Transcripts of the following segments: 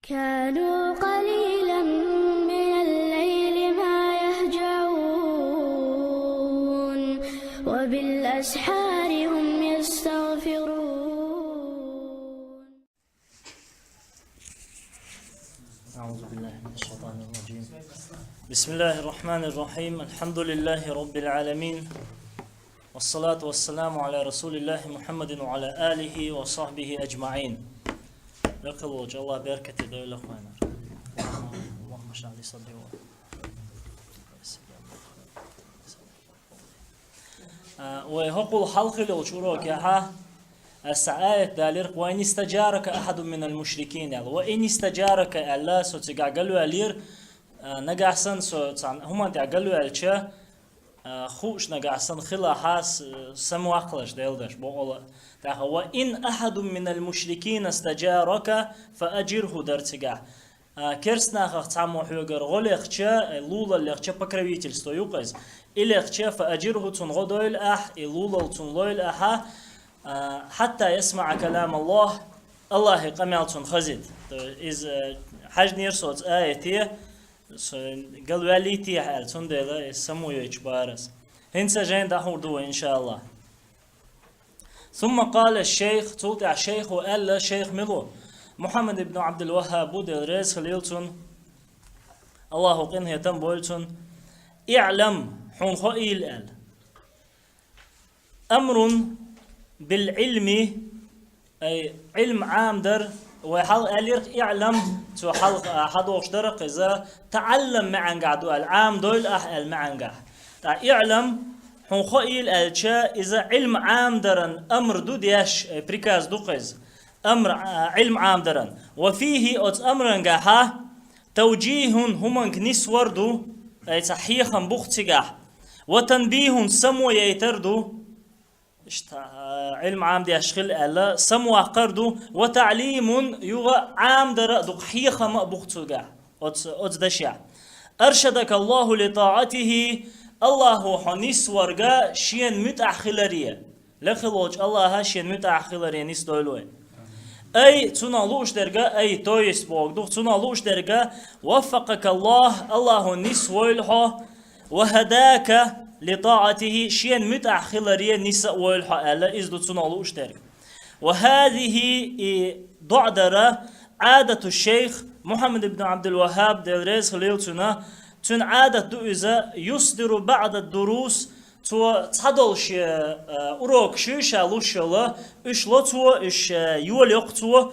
كانوا قليلا من الليل ما يهجعون وبالأسحار هم يستغفرون. أعوذ بالله من الشيطان الرجيم. بسم الله الرحمن الرحيم. الحمد لله رب العالمين، والصلاة والسلام على رسول الله محمد وعلى آله وصحبه أجمعين. لقد الله بركة دول أخوانا. اللهم اشرح لي صدري ويقول حلقي للشروع كها السعاية دالير وإن استجارك أحد من المشركين وإن استجارك الله ستجعلوا علير نجحسن هم تعجلوا على خوش نجحسن خلا حاس سمو أقلش دلدش بقول وإن أحد من المشركين استجارك فأجره درتجع كرسنا خطعمو حجر غلقشة لولا لقشة بكرويتل استويقز إلقشة فأجره تنغدول أح لولا تنلول أحا حتى يسمع كلام الله قمال تنخزد إذ حجنير صوت آيتي قالوا لي تي حال تندلا سمو يجبارس هنسا جين دحور دو إن شاء الله. ثم قال الشيخ توقع الشيخ وقال الشيخ ملو محمد بن عبد الوهاب ودل ريز خليلتون الله قنه يتم بولتون اعلم حون خئيل ال أمر بالعلم أي علم عام در وحل أليرك اعلم تو حلق حدوش درق إذا تعلم معن قعدو العام دول أحل معن قعد اعلم حون خئيل الشا إذا علم عام درن أمر دو دياش بريكاز دوقز أمر علم عام درن وفيه أت أمرن قاها توجيه همن كنيس وردو أي صحيحا بوختجاه وتنبيه سمو يتردو علم عام دي أشخل ألا سمو قردو وتعليم يغا عام در دقيقة ما بوختجاه أت دشيا أرشدك الله لطاعته الله حنيس ورقا شين متأخلرية لخلوج الله شين متأخلرية نيس دولوي أي تنالوش درجة أي تويس بوغدو تنالوش درجة وفقك الله نيس ويلها وهداك لطاعته شين متأخلرية نيس ويلها ألا إزدو تنالوش درجة. وهذه ضعدرة عادة الشيخ محمد بن عبد الوهاب دلريز خليلتنا تن عادة إذا يصدر بعد الدروس تو تدلش أروك شالوش الله إيش لطو إيش يوليق تو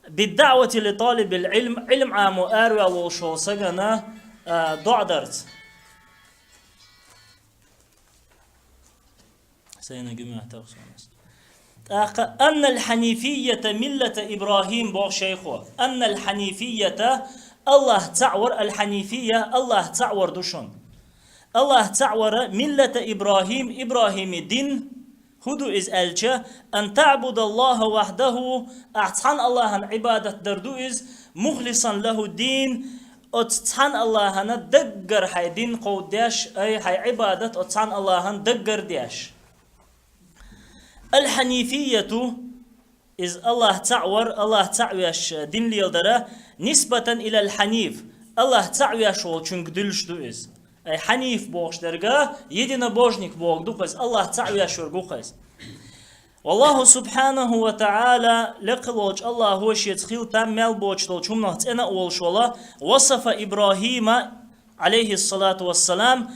بالدعوة لطالب العلم علم عام أروي والشو سجنا ضعدرت سينا جماعة تغسونس أن الحنيفية ملة إبراهيم بو شيخه أن الحنيفية الله تعور الحنيفية الله تعور دوشون الله تعور ملة إبراهيم دين هدو إز ألجا أن تعبد الله وحده أعطان الله عبادة دردو إز مخلصا له الدين أتطان الله ندقر حي دين قوديش أي حي عبادة أتطان الله ندقر ديش الحنيفية إز الله تعويش دين ليلدره نسبة إلى الحنيف الله تعويش وچنك دلش دو إز أي حنيف بوغش درجة يدنا بوجنك بوغ دوقز الله تعالى شرقوقز والله سبحانه وتعالى لقلوج الله هو شيتخيل تامل بوج تلچومنا تنا أول شولا وصف إبراهيم عليه الصلاة والسلام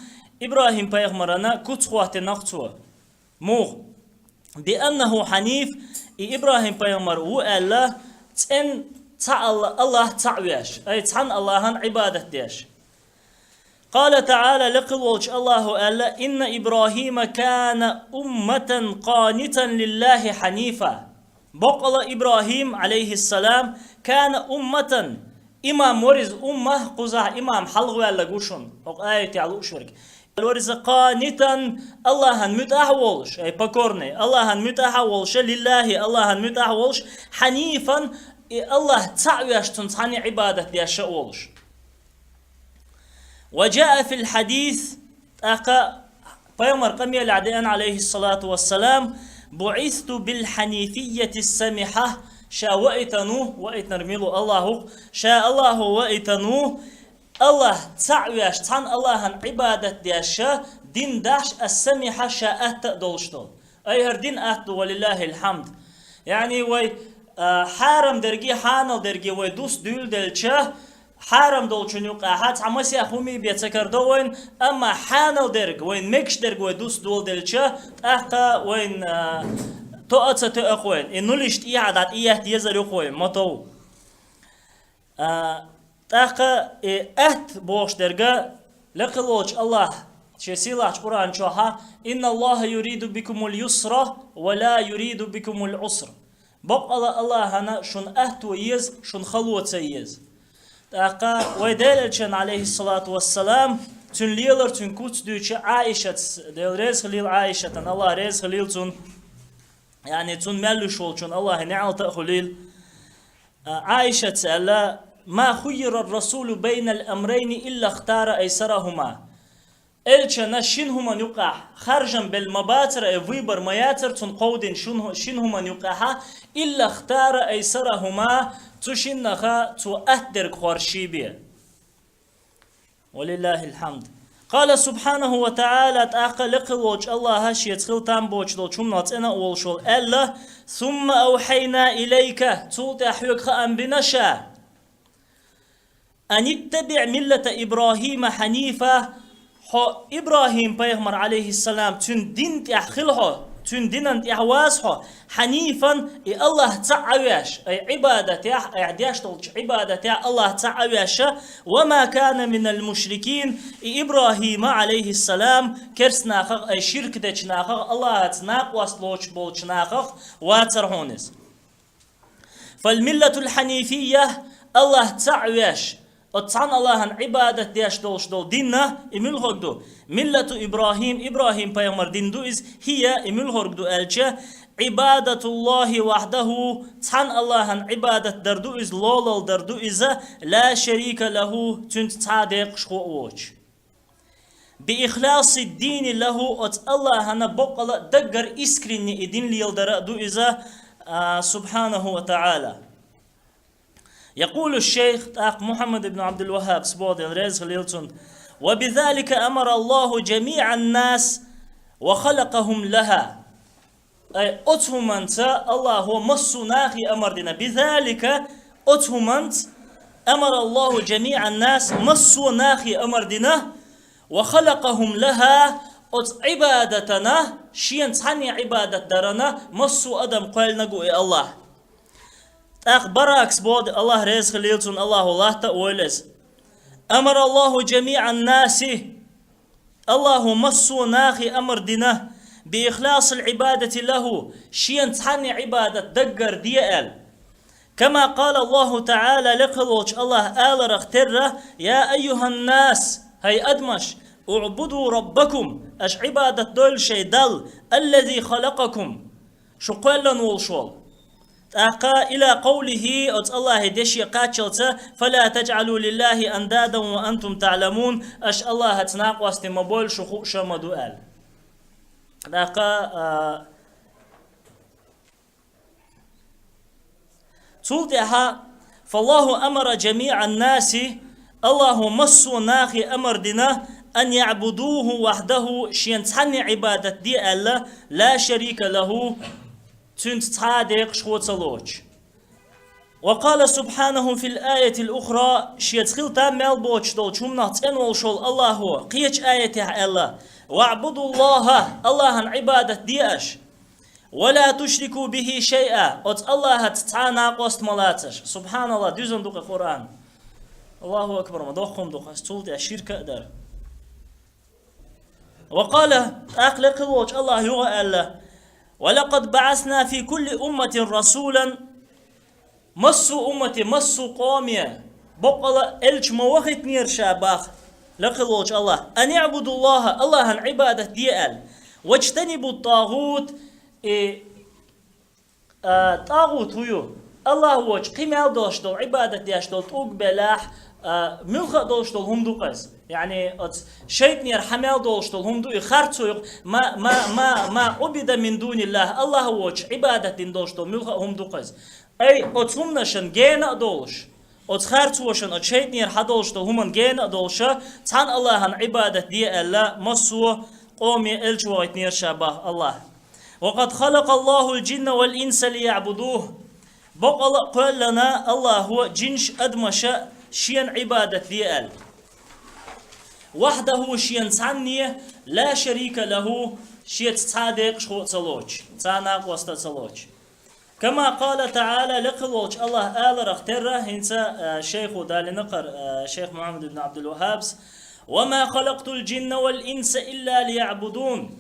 إبراهيم بيغمرنا كتخوات نقطوه موغ بأنه حنيف إبراهيم بيغمر وألا تن الله تعويش أي تن الله عبادة ديش قال تعالى لقلوج الله ألا إن إبراهيم كان أمة قانتا لله حنيفا بقل إبراهيم عليه السلام كان أمة إمام ورز أمة قزع إمام حلغ ولا قوشن آية على شرك ورز قانتا الله متأحولش أي بكورني الله متأحولش لله الله متأحولش حنيفا الله تعويش تنصحني عبادة دي الشأولش وجاء في الحديث بيومر قمي العديان عليه الصلاة والسلام بعثت بالحنيفية السمحة شا وقتنو وقت نرميلو الله شا الله وقتنو الله تعويش تان الله عبادة دياشا دين داش السميحة شا أهت دولشتو أي هر دين أهت ولله الحمد يعني وي حارم درجي حانل درجي وي دوس دول دلچه حارم دولچن يقاحات عمسي أخومي بيتكردوين أما حانل درج وين مكش درج وي دوس دول دلچه أحقا وين تؤتس تأخوين إنو لشت إيعادات إيهت يزر يخوين مطو أحقا أهت بوش درجة لقلوش الله شسيلاش قرآن شوها إن الله يريد بكم اليسر ولا يريد بكم العسر بقى الله هنا شن أهتو يز شن خلوة يز تاقا ويدلشن عليه الصلاة والسلام تن ليلر تن كوت دوش عائشة دل ريز خليل عائشة الله ريز خليل تن يعني تن ملو شول تن الله نعل تأخليل عائشة سألا ما خير الرسول بين الأمرين إلا اختار أيسرهما الچنا شنهما يقع خرجا بالمباتر ويبر مياتر تنقودين شنهما يقع إلا اختار أيسرهما تشنخا تؤثر خورشيبية ولله الحمد قال سبحانه وتعالى تأقل لقلوج الله هش يتخل تنبوش دول شمنات انا اولشول ألا ثم أوحينا إليك تلتحيك أن بنشا أن اتبع ملة إبراهيم حنيفة إبراهيم بيغمر عليه السلام تن دين تأخلها تن دين تأواسها حنيفا الله تعويش أي عبادة إعداش تلش عبادة الله تعويش وما كان من المشركين إبراهيم عليه السلام كرسناخ أي شرك دچناخ الله تناق وصلوش بولچناخ واترهونس فالملة الحنيفية الله تعويش أتصان الله عن عبادة ديش دول ديننا إمل دو ملة إبراهيم بيامر دين دو هي إمل دو ألجة عبادة الله وحده تصان الله عن عبادة دردو لولل دردو لا شريك له تنتصادق شخوش بإخلاص الدين له أت الله هنا بقل دقر إسكريني الدين ليلدر دو سبحانه وتعالى يقول الشيخ محمد بن عبد الوهاب سبود الرز خليلتون وبذلك أمر الله جميع الناس وخلقهم لها أي أتهمنت الله هو مصناخي أمر دينا بذلك أتهمنت أمر الله جميع الناس مصناخي أمر دينا وخلقهم لها أت عبادتنا شين تعني عبادة درنا مصو أدم قال نقول الله أخبرك بود الله رزق ليلتون الله تقولز أمر الله جميع الناس الله مصو ناخي أمر دينه بإخلاص العبادة له شين تحني عبادة دقر ديال كما قال الله تعالى لقلوش الله آل رختره يا أيها الناس هي أدمش اعبدوا ربكم أش عبادة دول شي دل الذي خلقكم شو قال نولشول أقا إلى قوله أت الله دشي قاتشلته فلا تجعلوا لله أندادا وأنتم تعلمون أش الله تناق واستمبول شخوء شمدو آل أقا تلتها فالله أمر جميع الناس الله مصو ناخي أمر دنا أن يعبدوه وحده شينتحني عبادة دي الله لا شريك له تنتصادق شوتلوش وقال سبحانه في الآية الأخرى شيتخل تامل بوش دول شمنا تنول شول الله هو قيش آية الله واعبدوا الله عن عبادة دياش ولا تشركوا به شيئا أت الله تتعانا قوست ملاتش سبحان الله دوزن دوق القرآن الله أكبر ما دوخهم دوق استولد الشركة أدر وقال أخلق الوجه الله يغى الله ولقد بعثنا في كل أمة رسولا مسوا أمتي مسوا قوميا بقى إلش موخت نير شاباخ لقلوش الله أن يعبدوا الله عن عبادة ديال واجتنبوا الطاغوت طاغوت هو الله وجه قيمة دوشتو عبادة ديشتو توق بلاح ملخ دوشتو هم دوقس يعني شيطان حمل دوشتو هم دو خرطو ما عبد من دون الله وجه عبادة دوشتو ملخ هم دوقس أي أتهمنشن جينا دولش أتخارتوشن أتشيتنير حدولش همان جينا دولشا تان الله عن عبادة دي ألا مسو قومي إلجوا يتنير شابه الله وقد خلق الله الجن والإنس ليعبدوه بقى قال لنا الله هو جنش أدمشا شين عبادة دي أل وحده شين ثانية لا شريك له شيء تصادق شو تصلوج تصانق وسط تصلوج كما قال تعالى لقلوج الله آل رختره هنسا شيخ دال نقر شيخ محمد بن عبد الوهاب وما خلقت الجن والإنس إلا ليعبدون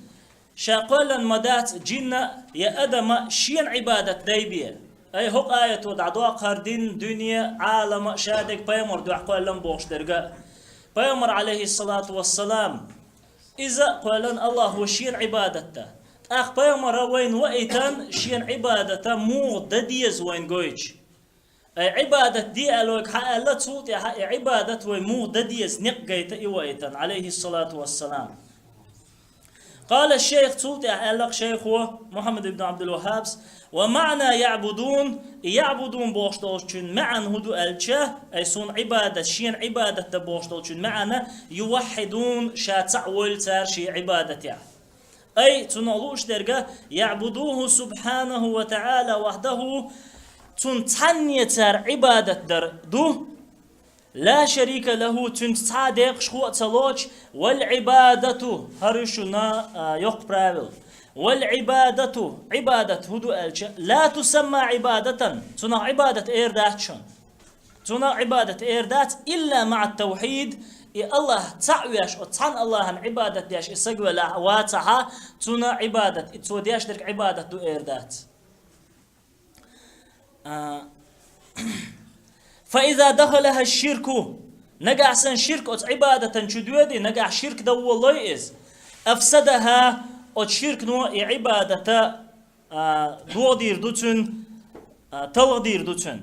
شاقلا مدات جن يا أدم شين عبادة دايبية أي هو آية ودعدوا قردين دنيا عالم شادك بيمر دعا قولن بوش درقاء بيمر عليه الصلاة والسلام إذا قولن الله هو شين عبادته أخ بيمر وين وإيتان شين عبادته مو دديز وين قويش أي عبادة دي ألوك حقا تصوت عبادة وين مو دديز نقيت إيوائتان عليه الصلاة والسلام قال الشيخ تصوت ألق شيخه محمد بن عبد الوهاب ومعنى يعبدون بوشتولشن معن هدو ألشة أي صون عبادة شين عبادة بوشتولشن معنا يوحدون شاتعول تار شي عبادة أي تنالوش درجة يعبدوه سبحانه وتعالى وحده تنتني تار عبادة در دو لا شريك له تنتصادق شخوة تلوش والعبادة هرشنا يقبل والعبادة عبادة هدو ألشة لا تسمى عبادة تنا عبادة إيرداتشون تنا عبادة إيردات إلا مع التوحيد الله تعويش وتعن الله عن عبادة دياش إسقوى لا واتها تنا عبادة إتسو دياش درك عبادة دو إيردات فإذا دخلها الشرك نقع سن شرك أت عبادة شدودي نقع شرك دو والله إز أفسدها أت شرك نوع عبادة دودير دوتن تلغدير دوتن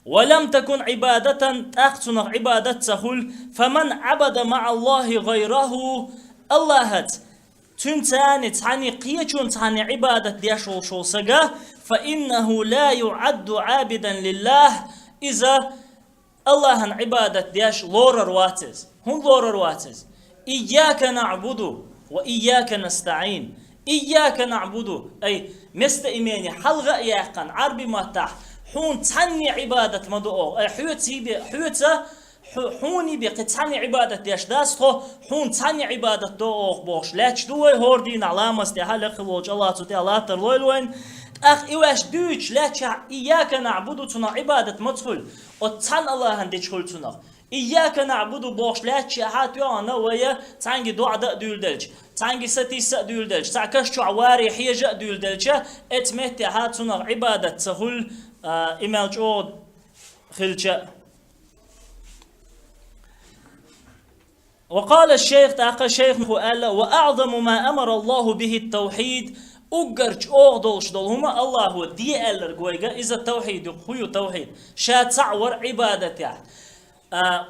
ولم تكن عبادة تأخذ عبادة سهل فمن عبد مع الله غيره الله تنتاني تعني قيتون تعني عبادة ديشو شو سجا فإنه لا يعد عابدا لله إذا الله عن عبادة ديش لورر واتز هم لورر واتز إياك نعبد وإياك نستعين إياك نعبد أي مستئميني حلغة إياقا عربي متاح حون تعني عبادة مدعو أي حوتة حوني بقتعني عبادة ديش داستو حون تعني عبادة دوغ بوش لاتش دوي هوردين علامة استحالة خلوج الله تتي الله ترلوين أخ إيواش دوش لاتش إياك نعبد تنا عبادة مدخل وتعن الله هنديش خل تنا إياك نعبد بوش لاتش هات يوانا ويا تانجي دعاء دول دلج تانجي ستيس دول دلج تاكش عواري حيجة دول دلج اتمت هات تنا عبادة سهل إمال جود خلجة وقال الشيخ تاقى الشيخ قال وأعظم ما أمر الله به التوحيد أجرج أغدلش دلهما الله هو دي ألرجويجا إذا التوحيد يخوي توحيد شاتعور عبادته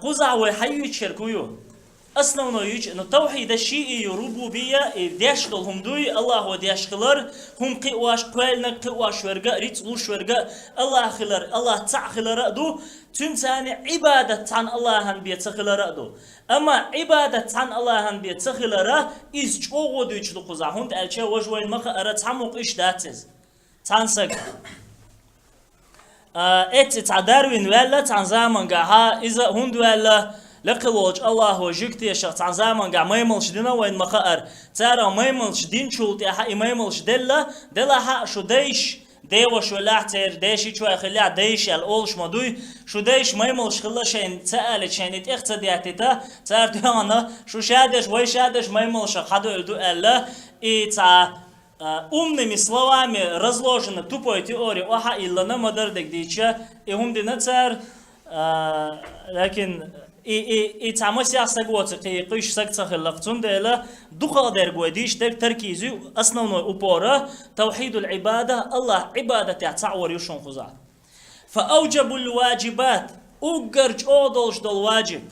قزع وحيو شركويو أصلا نيجي إن التوحيد الشيء ربوبية ديش دلهم دوي الله هو ديش خلر هم قواش قلنا قواش ورجا ريت وش ورجا الله خلر الله تع خلر دو تنتاني عبادة عن الله هن بيت خلر دو أما عبادة عن الله هن بيت خلر إز جوغو دويش دو قزع هند ألشة وجوين مخ أرد عمق إيش داتز تانسق تعداروين ولا تنزامن قاها إذا هند ولا لقلوج الله وجكتي شخص عن زمان قا مايملش دينا وين مخار ترى مايملش دين شولتي حق مايملش دلا حق شو ديش ديو شو لاعتر ديشي شو خليع ديش الأولش مدوي شو ديش مايملش خلا شين تقال شين تختدياتي تا ترى تيانا شو شادش وي شادش مايملش خدو الدو ألا إتا умными словами разложено тупой теории оха иллана мадардек дича и хум динацар لكن и تعمس يحسقوت قيش سقط خلقتون ده دخل درجوا ديش تركيزي أصلا وبورة توحيد العبادة الله عبادة تعور يشون خزع فأوجب الواجبات أوجرج أودلش دل واجب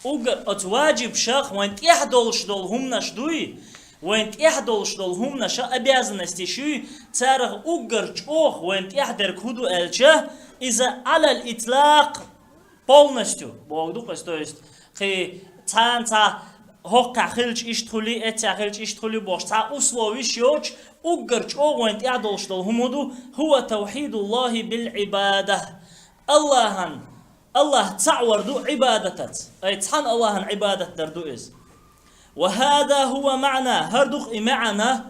أوجر أتواجب شخ وانت يحدلش دل هم نشدوي وين تحدلش دول هم نشا обязанности شو تارغ угорч ох وين تحدر كودو элча إذا على الإطلاق полностью богдукас, то есть хи цанца хокка хилч иштхули этя хилч иштхули бош ца условий шоч угорч ох وين تحدلش دول همودو هو توحيد الله بالعبادة الله تعور دو عبادتت أي تحن الله عبادة دردو إز وهذا هو معنى هردوخ معنى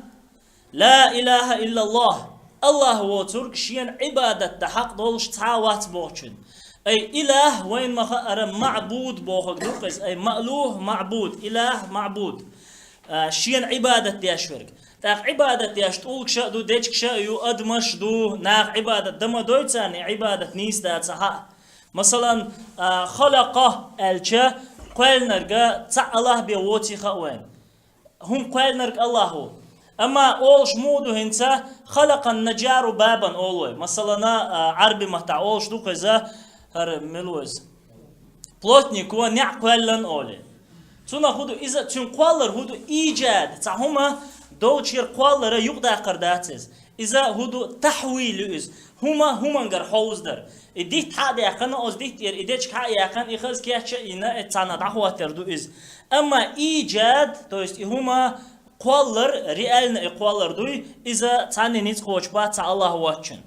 لا إله إلا الله هو ترك شين عبادة حق دولش تعوات بوچن أي إله وين ما معبود بوخك دوقز أي مألوه معبود إله معبود شين عبادة دياشورك تاق عبادة دياش تقولك شا دو ديشك شا يو أدمش دو ناق عبادة دم دويتاني عبادة نيس دا صحا مثلا خلقه الچه قلنرغا تع الله بيوتي خوين هم قلنرغ الله هو اما اولش مودو هنسا خلق النجار بابا اولوي مثلا عربي متاع اولش دو كذا هر ملوز плотник هو نع قلن اولي تنا خدو اذا تن قالر هدو ايجاد تاع هما دوچير قالر يقدا قرداتز اذا هدو تحويل از هما غر حوزدر إديت حدا يكن أو إديت إديتش حدا يكن إخذ كياتش إنه تانا دعوة تردو إز أما إيجاد تويست هما قالر ريالنا قالر دوي إذا تاني نيت خوش بات الله واتشن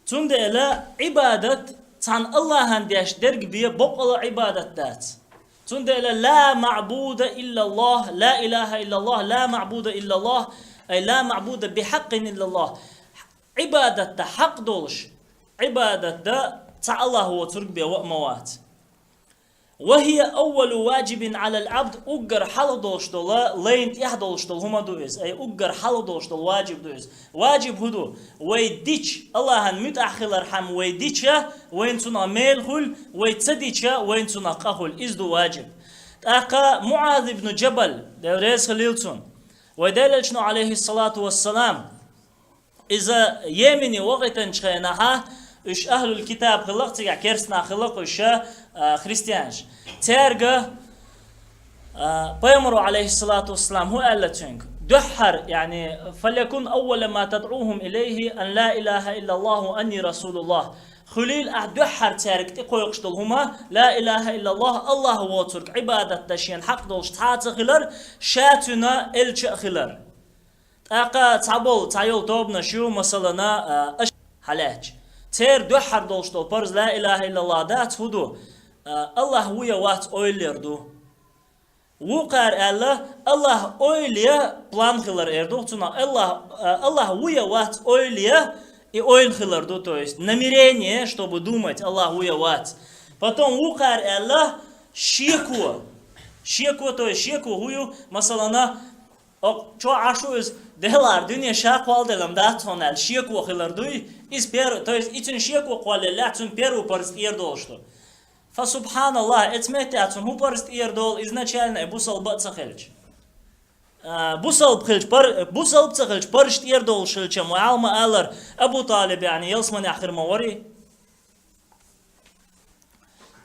تند إلى عبادة تان الله هنديش درج بيه بقى عبادة دات تند إلى لا معبود إلا الله لا إله إلا الله لا معبود إلا الله أي لا معبود بحق إلا الله عبادة حق دولش عبادة تاع الله هو ترك بها وأموات وهي أول واجب على العبد أجر حل دولش دولا لين يحدولش دول هما دوز أي أجر حل دولش دول واجب دوز واجب هدو ويديش الله متأخر رحم ويديشا وين تنا ميلهول ويتصديشا وين تنا قهول إزدو واجب أقا معاذ بن جبل دوريس خليلتون ودللشنا عليه الصلاة والسلام إذا يمني وقتا شخيناها إش أهل الكتاب خلق تيجا كرسنا خلق إش خريستيانش تيرجا بيمروا عليه الصلاة والسلام هو قال لتشنك دحر يعني فليكن أول ما تدعوهم إليه أن لا إله إلا الله وأني رسول الله خليل أدحر تيرك تقويقش هما لا إله إلا الله هو ترك عبادة تشين حق دولش تحات خلر شاتنا إلش خلر أقا تعبول تعيول توبنا شو مثلا حلاج تير دحر دولش دول برز لا إله إلا الله دات هدو الله هو وات أويلر دو وقار الله أويليا بلان خلر إردو تنا الله هو وات أويليا и ойл хиларду, то есть намерение, чтобы думать, Аллах уяват. Потом укар Аллах щеку, то есть щеку хую, масалана, чо ашу из делар, дюня шак валделам да тонал, щеку хиларду, из первого, то есть итун щеку квалилля, тун первую парст ирдол что. Фасубханаллах, этмете атун ху парст ирдол изначально и бусал бацахельч. بوصل بخلج برشت يردول شلچه معلم آلر أبو طالب يعني يلسمن آخر موري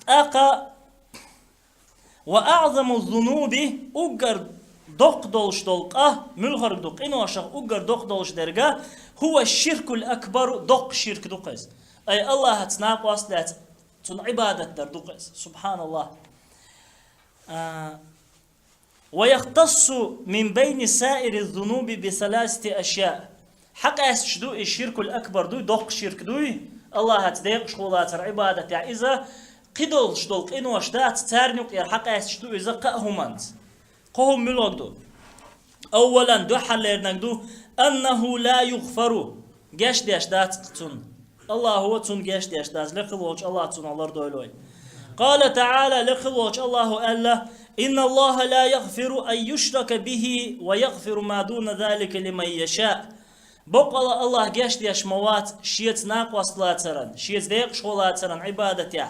أقا وأعظم الذنوب أجر دق دولش دلقة ملخر دق إنه أشخ أجر دق دولش درجة هو الشرك الأكبر دق شرك دقيس أي الله هتناق واسلات تن عبادة در دقيس سبحان الله ويختص من بين سائر الذنوب بثلاثة أشياء حق أسجدو الشرك الأكبر دو دق شرك دو الله هتديق شغلات العبادة يعني إذا قدل شدلق إنو أشدات تارنق ير حق أسجدو إذا قهمانت قهم ملوغدو أولا دو حليرنك دو أنه لا يغفر جاش دي أشدات تن الله هو تن جاش دي أشدات لخلوش الله تن الله دولوي قال تعالى لخلوش الله ألا إن الله لا يغفر أن يشرك به ويغفر ما دون ذلك لمن يشاء بقى الله جاشت يشموات شيت ناقص لا ترن شيت ذيق شغلات ترن عبادته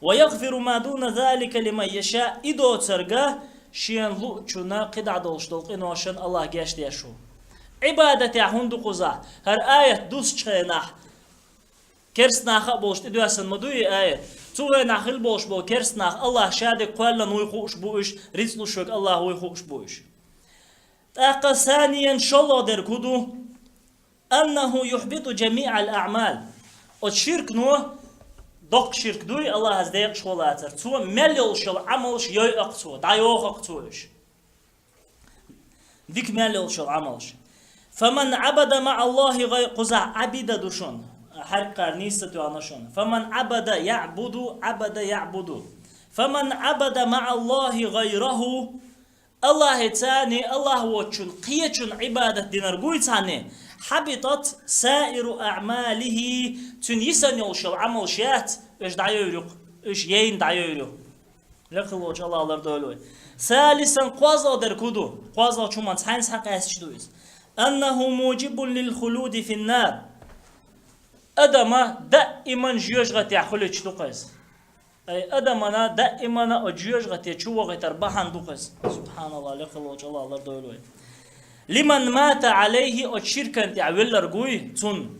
ويغفر ما دون ذلك لمن يشاء إدو ترجع شين لو شنا قد عدلش دلق إنه عشان الله جاشت يشو عبادته هندو قزا هر آية دوس شينه كرسنا بولش تدوسن مدوي آية توه نخل بولش بو كرسنا الله شاد قال نوي خوش بوش رزق شوك الله هو خوش بوش تاق ثانيا شلو در كدو أنه يحبط جميع الأعمال والشرك نو دق شرك دوي الله هزديق شولاتر تو مليول شل عملش يوي اقتو دايوخ اقتوش ديك مليول شل عملش فمن عبد مع الله غير قزع عبد دوشون حرق نيستو انشون فمن عبد يعبد فمن عبد مع الله غيره الله تاني الله وچون قيچون عبادة دينرغوي تاني حبطت سائر أعماله تنيسن يلشل عمل شيات إيش دعيوريق إيش يين دعيوريق لقلوش الله الله دولوي ثالثا قوازا در كدو قوازا چومان ساينس حق اسشدويز أنه موجب للخلود في النار أدما دائما جيوش غتي خلود شتوقز أي أدمنا دائما أجيوش غتي شو غتر بحان دوقز سبحان الله لقلوش الله الله دولوي لمن مات عليه الشركة تعول رجوي تون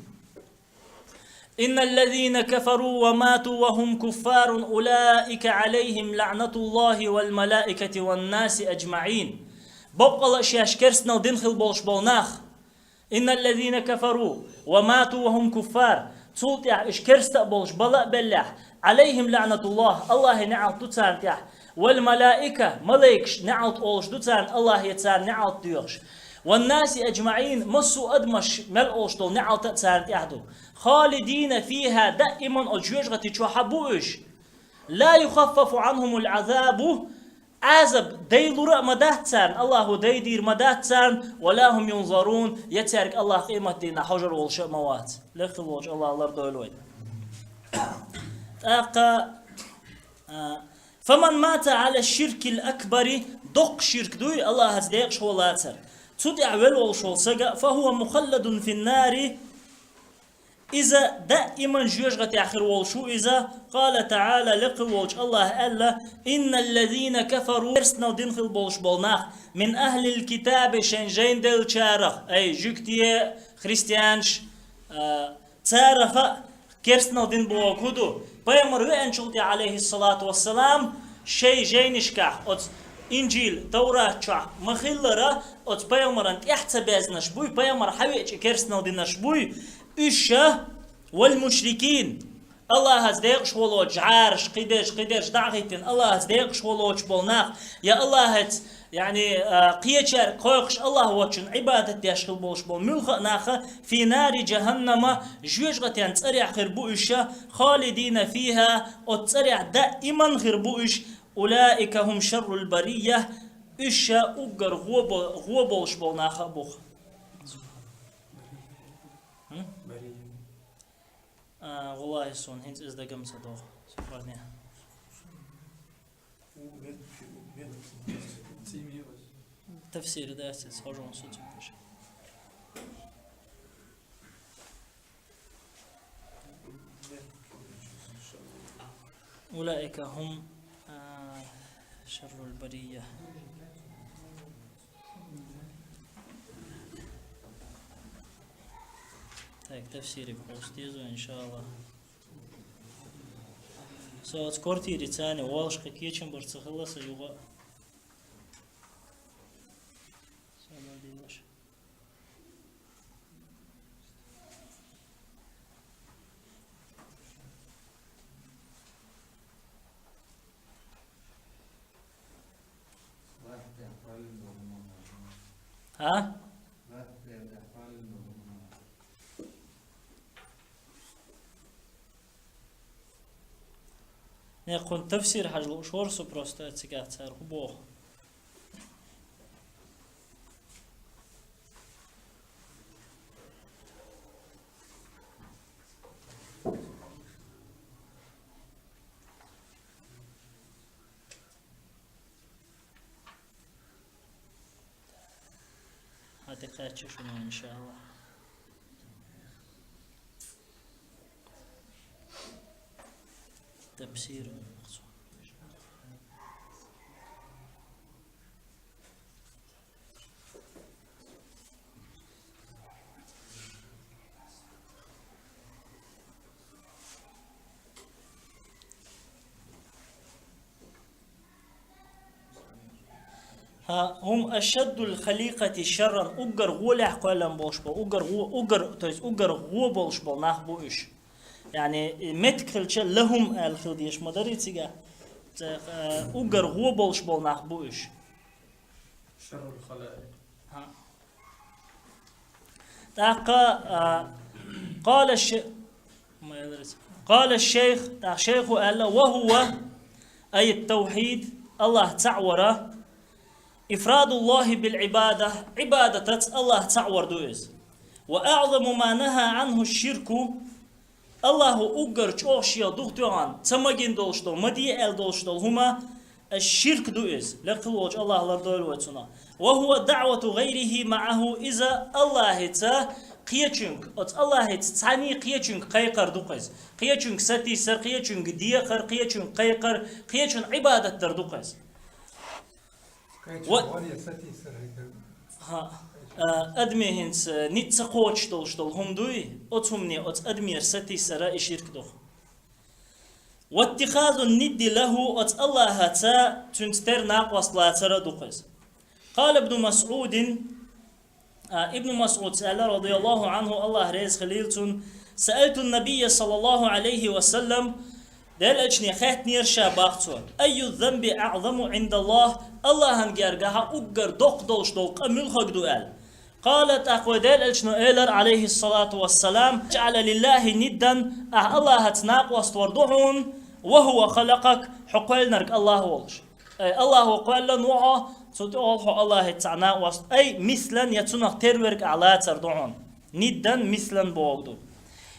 إن الذين كفروا وماتوا وهم كفار أولئك عليهم لعنة الله والملائكة والناس أجمعين بقى الله شاش كرسنا ودنخل بولش بولناخ إن الذين كفروا وماتوا وهم كفار تولت إش كرستا بولش بلا بلح عليهم لعنة الله نعم تتسان والملائكة ملايكش نعم أولش تتسان الله يتسان نعم تيوش والناس أجمعين مسوا أدمش ملؤوش دول نعم تتسان يحدو خالدين فيها دائما الجوج غتي حبوش لا يخفف عنهم العذاب عذاب ديلور مداتسان الله ديدير مداتسان ولا هم ينظرون يترك الله قيمة دينا حجر والشيء موات لخلوج الله دولوين فمن مات على الشرك الأكبر دق شرك دوي الله هزديق شولاتر تدع ولو شولسجا فهو مخلد في النار إذا دائما جوجت آخر والشو إذا قال تعالى لقوج الله ألا إن الذين كفروا يرسنا دين البولش بولناخ من أهل الكتاب شنجين دل شارخ أي جوكتي خريستيانش تارخ كرسنا دين بوكودو بيامر وأنشلتي عليه الصلاة والسلام شيء جينشكح إنجيل توراة شح مخلرة أت بيامرن احتباز نشبوي بيامر حويج كرسنا دين نشبوي إيشا والمشركين الله هزديق شولوج عارش قدرش دعغيتين الله هزديق شولوج بولناخ يا الله هت يعني قيتشر قويقش الله وچن عبادة يشغل بولش بول ملخ ناخ في نار جهنم جوجغتين تسرع خربو إيشا خالدين فيها وتسرع دائما خربو إيش أولئك هم شر البرية إيشا أقر غو بولش بولناخ بوخ والله سون هنت إز دقم صدق سبحانه تفسير ده أساس هجون سوتش أولئك هم شر البرية Так, تفسيري بقوستيزو إن شاء الله. سوات كورتي ريتاني والش قكيتشن برتخلص يوغا. ها؟ يكون تفسير حاجة الأشهر سبروستا تسقط صار خبوه هذا شنو إن شاء الله. تفسير هم أشد الخليقة شرا أجر غولح قلم بولشبل أجر تويس أجر غو بولشبل ناخ بوش يعني متكلش لهم الخلديش مدري تيجا أجر غو بولشبل ناخ بوش شر الخلائق. قال الشيخ شيخ قال وهو أي التوحيد الله تعوره إفراد الله بالعبادة عبادة الله تعور دوز وأعظم ما نهى عنه الشرك الله أجر أشياء دكتوران تمجين دولشتول مدي دولشتول هما الشرك دوز لقلوج الله لردول وتنا وهو دعوة غيره معه إذا الله تا قيچنك ات الله تعني قيچنك قيقر دوقز قيچنك ستي سر قيچنك ديقر قيچنك قيقر قيچن عبادة در دوقز أدمي هنس نيت قوتش دولشتول هم دوي أتهمني أت أدمير ستي سر إشيرك دوخ واتخاذ الند له أت الله تا تنتر ناقص لا ترى دوقز قال ابن مسعود ابن مسعود سأل رضي الله عنه الله ريز خليلتون سألت النبي صلى الله عليه وسلم دل أجني خيت نيرشا باختور أي الذنب أعظم عند الله الله هنجرجها أجر دق دولش دق أمل خق دوال قالت أقوى دل أجنو إيلر عليه الصلاة والسلام جعل لله ندا الله هتناق واستوردعون وهو خلقك حقل نرك الله ولش الله قال نوعه تقول الله تعالى وست أي مثلا يتنق ترورك على تردعون ندا مثلا بوغدو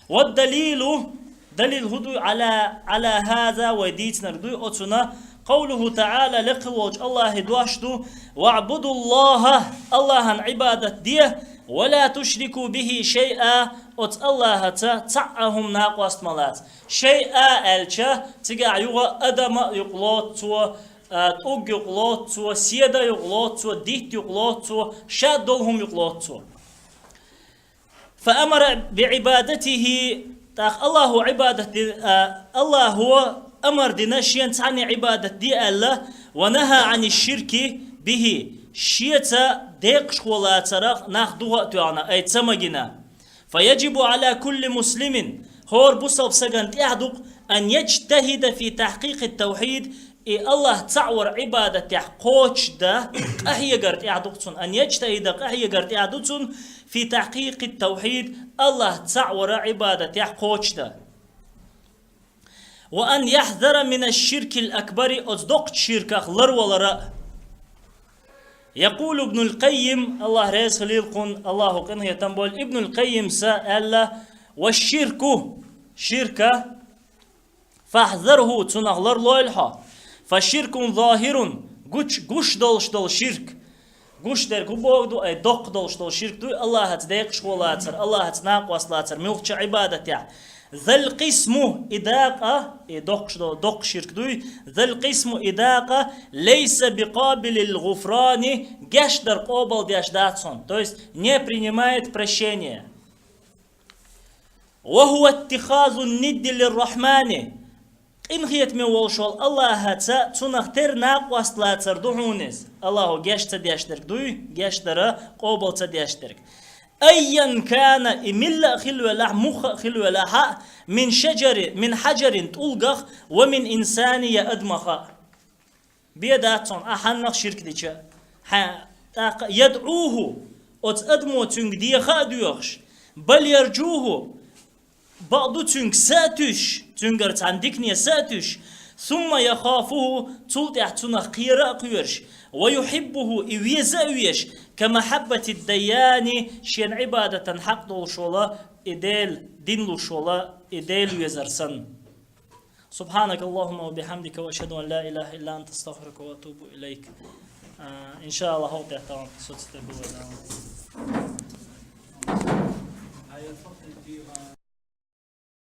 والدليل دليل هدو على هذا وديت نردو أتنا قوله تعالى لقوج الله دواشدو واعبدوا الله عبادة ديه ولا تشركوا به شيئا أت الله تعهم ناقوست ملات شيئا ألشا تقع يغا أدم يقلوت تو أوج يقلوت تو سيدا يقلوت تو ديت يقلوت تو شاد دولهم يقلوت تو فأمر بعبادته الله عبادة الله هو أمر دناشيان تعني عبادة دي الله ونهى عن الشرك به شيتا ديقش ولا ترى ناخدوها تعنا أي تمجنا فيجب على كل مسلم هور بصب سجن يعدق أن يجتهد في تحقيق التوحيد الله تعور عبادة يحقوش ده أهي قرت يعدقون أن يجتهد أهي قرت يعدقون في تحقيق التوحيد الله تعور عبادة يحقوش ده وأن يحذر من الشرك الأكبر أصدق شركة لر ولا يقول ابن القيم الله رئيس خليلكم الله قنه يتنبول ابن القيم سأل والشرك شركة فاحذره تنغلر لويلها فالشرك ظاهر قش دول شرك قش در كبوغدو اي دق دول شرك دو الله هتديق شغلاتر الله هتناق وصلاتر ملقش عبادة ذا القسم إداقة دق شرك دو ذا القسم إداقة ليس بقابل الغفران جاش در قابل دياش داتсон то есть не принимает прощения وهو اتخاذ الند للرحمن إن خيت من والشول الله هتا تنختر ناق وصلاتر دعونز الله جاشت دياشترك دوي جاشترا قابل تدياشترك أيا كان إملا خلو له مخ خلو له من حجر تلقخ ومن إنسان يأدمخ بيداتون أحنق شرك ديشا يدعوه أتأدمو تنك ديخا ديوخش بل يرجوه بعضو تنك ساتش تنقرت عندكني ساتش ثم يخافه تلتع تنخ قيرا قيرش ويحبه إويش كمحبة الديان شين عبادة حق دول شولا إدال دين شولا إدال يزرسن سبحانك اللهم وبحمدك وأشهد أن لا إله إلا أنت استغفرك وأتوب إليك إن شاء الله هو تحتوان صوت